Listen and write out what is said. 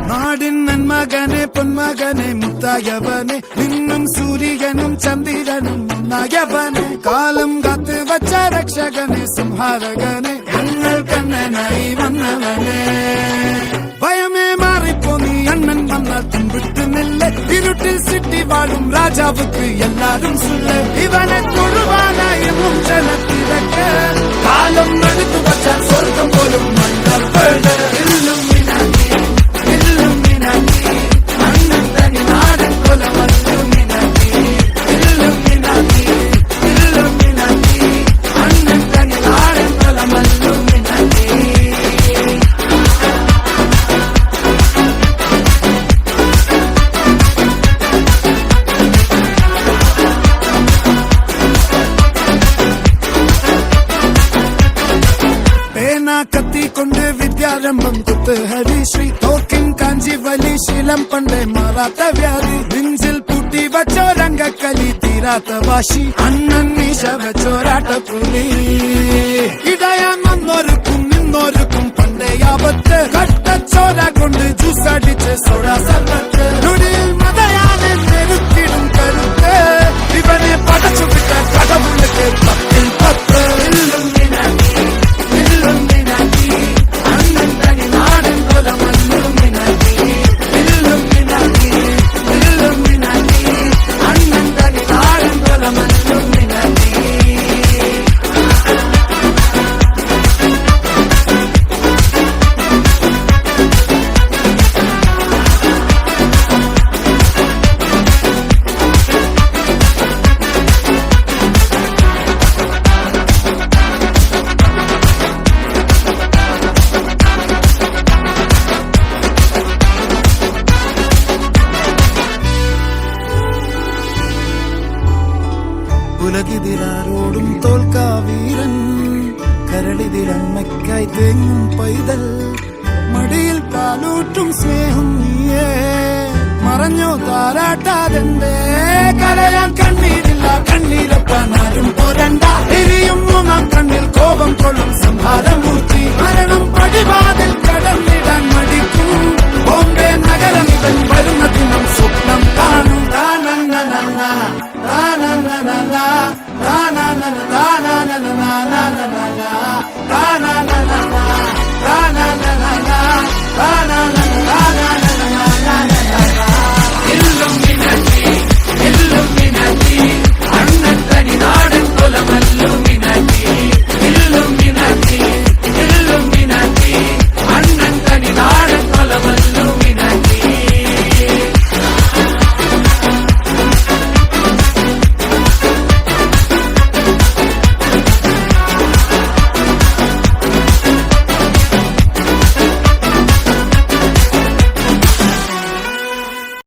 നാടിൻ നന്മകനെ പൊന്മകനെ മുത്തായവനെ നിന്നും സൂര്യനും ചന്ദ്രനും ഒന്നായവനെ കാലം കാത്ത് വച്ച രക്ഷകനെ സംഹാരകനെ ഞങ്ങൾ കണ്ണനായി വന്നവനെ ഭയമേ മാറിപ്പോ നീ അണ്ണൻ വന്നാൽ തുമ്പിട്ട് നെല്ല് ഇരുട്ടിൽ സിറ്റി വാഴും രാജാവുക്ക് എല്ലാരും സുല്ല് ഇവനെ തൊഴുവാനായും ജനത്തിരക്ക് കാലം എടുത്തു വച്ചാൽ സ്വർഗം പോലും മണ്ണർ വീട് കത്തിക്കൊണ്ട് വിദ്യാരംഭം കുത്ത് ഹരിശ്രീ തോക്കിൻ കാഞ്ചി വലി ശീലം പണ്ടേ മാറാത്ത വ്യാധി നെഞ്ചിൽ പൂട്ടി വച്ചോരംഗക്കലി തീരാത്ത വാശി അണ്ണൻ മീശ വെച്ചോരാട്ട പുലി ഇടയാൻ വന്നോർക്കും നിന്നോർക്കും പണ്ടേ ആപത്ത് കട്ടച്ചോര കൊണ്ട് ജ്യൂസ് അടിച്ച് സോഡാ സർബത്ത് നുടിയിൽ മതയാനെ നെരുക്കിടും കരുത്ത് ഇവനെ പടച്ചു വിട്ട കടവുള്ളിക്ക് 10 ഉലകിതിരാരോടും തോൽക്കാ വീരൻ കരളിതിരമ്മയ്ക്കായി തേങ്ങും പൈതൽ മടിയിൽ പാലൂട്ടും സ്നേഹം നീയേ മറഞ്ഞോ താരാട്ടാതെന്തേ കരയാൻ കണ്ണീരില്ല കണ്ണീരപ്പാനാരും പോരണ്ട എരിയും മൂന്നാം കണ്ണിൽ കോപം കൊള്ളും സംഹാരമൂർത്തി മരണം പടിവാതിൽ കടന്നിടാൻ മടിക്കും ബോംബെ നഗരം ഇവൻ